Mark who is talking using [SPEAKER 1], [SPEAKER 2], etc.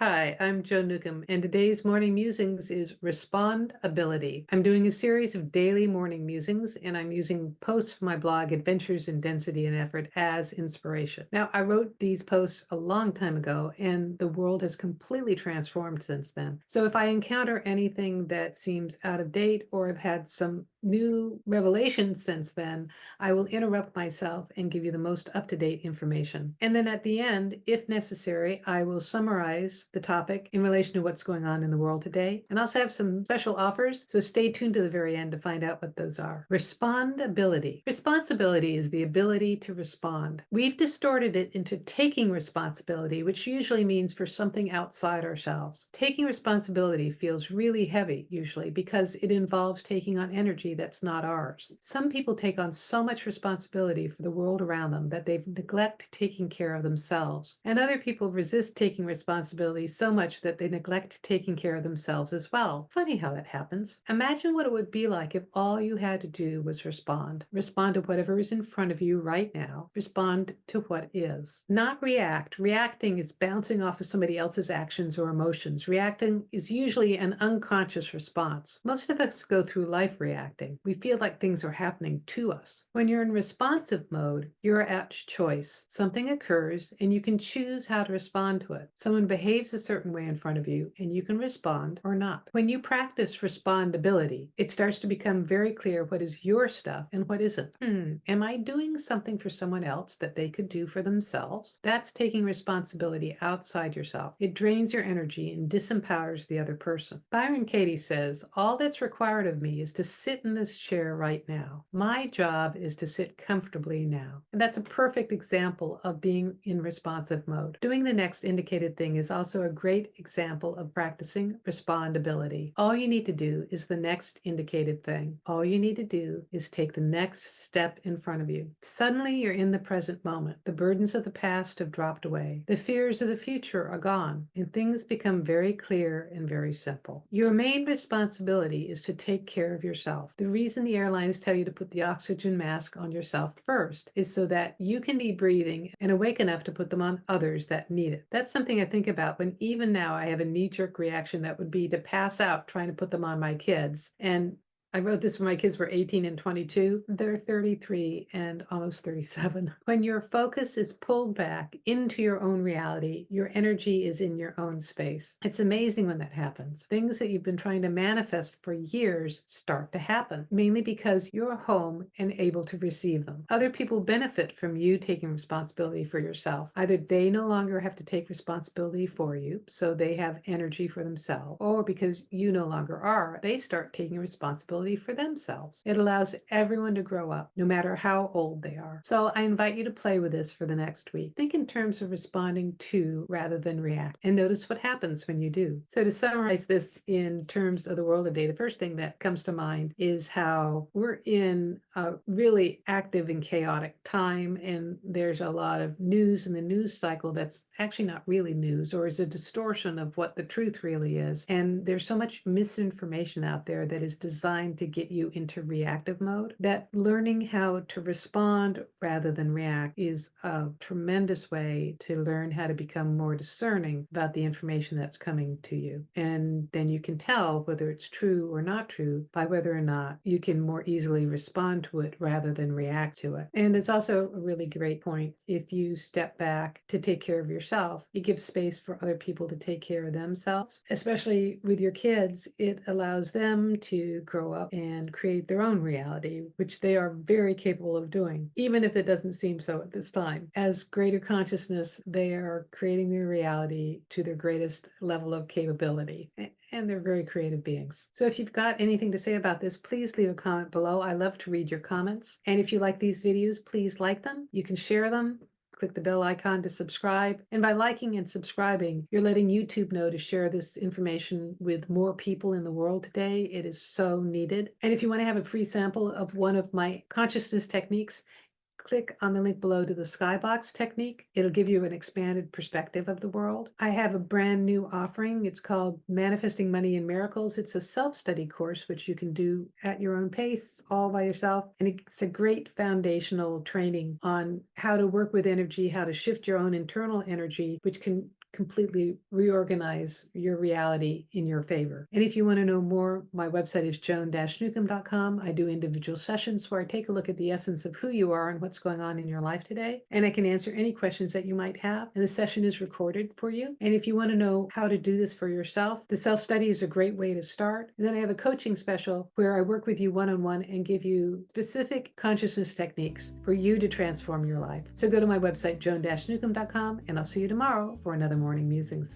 [SPEAKER 1] Hi, I'm Joe Newcomb, and today's morning musings is Respond-Ability. I'm doing a series of daily morning musings, and I'm using posts from my blog, Adventures in Density and Effort, as inspiration. Now, I wrote these posts a long time ago, and the world has completely transformed since then. So if I encounter anything that seems out of date or have had some new revelations since then, I will interrupt myself and give you the most up-to-date information. And then at the end, if necessary, I will summarize the topic in relation to what's going on in the world today, and also have some special offers, so stay tuned to the very end to find out what those are. Respond-Ability. Responsibility is the ability to respond. We've distorted it into taking responsibility, which usually means for something outside ourselves. Taking responsibility feels really heavy, usually, because it involves taking on energy that's not ours. Some people take on so much responsibility for the world around them that they neglect taking care of themselves. And other people resist taking responsibility so much that they neglect taking care of themselves as well. Funny how that happens. Imagine what it would be like if all you had to do was respond. Respond to whatever is in front of you right now. Respond to what is. Not react. Reacting is bouncing off of somebody else's actions or emotions. Reacting is usually an unconscious response. Most of us go through life reacting. We feel like things are happening to us. When you're in responsive mode, you're at choice. Something occurs and you can choose how to respond to it. Someone behaves a certain way in front of you and you can respond or not. When you practice respondability, it starts to become very clear what is your stuff and what isn't. Am I doing something for someone else that they could do for themselves? That's taking responsibility outside yourself. It drains your energy and disempowers the other person. Byron Katie says, all that's required of me is to sit in this chair right now. My job is to sit comfortably now. And that's a perfect example of being in responsive mode. Doing the next indicated thing is also a great example of practicing respondability. All you need to do is the next indicated thing. All you need to do is take the next step in front of you. Suddenly you're in the present moment. The burdens of the past have dropped away. The fears of the future are gone, and things become very clear and very simple. Your main responsibility is to take care of yourself. The reason the airlines tell you to put the oxygen mask on yourself first is so that you can be breathing and awake enough to put them on others that need it. That's something I think about when even now I have a knee-jerk reaction that would be to pass out trying to put them on my kids. And I wrote this when my kids were 18 and 22. They're 33 and almost 37. When your focus is pulled back into your own reality, your energy is in your own space. It's amazing when that happens. Things that you've been trying to manifest for years start to happen, mainly because you're home and able to receive them. Other people benefit from you taking responsibility for yourself. Either they no longer have to take responsibility for you, so they have energy for themselves, or because you no longer are, they start taking responsibility for themselves. It allows everyone to grow up, no matter how old they are. So I invite you to play with this for the next week. Think in terms of responding to rather than react, and notice what happens when you do. So to summarize this in terms of the world today, the first thing that comes to mind is how we're in a really active and chaotic time, and there's a lot of news in the news cycle that's actually not really news, or is a distortion of what the truth really is. And there's so much misinformation out there that is designed to get you into reactive mode that learning how to respond rather than react is a tremendous way to learn how to become more discerning about the information that's coming to you. And then you can tell whether it's true or not true by whether or not you can more easily respond to it rather than react to it. And it's also a really great point. If you step back to take care of yourself, it gives space for other people to take care of themselves, especially with your kids. It allows them to grow up and create their own reality, which they are very capable of doing, even if it doesn't seem so at this time. As greater consciousness, they are creating their reality to their greatest level of capability. And they're very creative beings. So if you've got anything to say about this, please leave a comment below. I love to read your comments. And if you like these videos, please like them. You can share them. Click the bell icon to subscribe. And by liking and subscribing, you're letting YouTube know to share this information with more people in the world today. It is so needed. And if you want to have a free sample of one of my consciousness techniques, click on the link below to the skybox technique. It'll give you an expanded perspective of the world. I have a brand new offering. It's called Manifesting Money and Miracles. It's a self-study course, which you can do at your own pace, all by yourself. And it's a great foundational training on how to work with energy, how to shift your own internal energy, which can completely reorganize your reality in your favor. And if you want to know more, my website is joan-newcomb.com. I do individual sessions where I take a look at the essence of who you are and what's going on in your life today. And I can answer any questions that you might have. And the session is recorded for you. And if you want to know how to do this for yourself, the self-study is a great way to start. And then I have a coaching special where I work with you one-on-one and give you specific consciousness techniques for you to transform your life. So go to my website, joan-newcomb.com, and I'll see you tomorrow for another Morning Musings.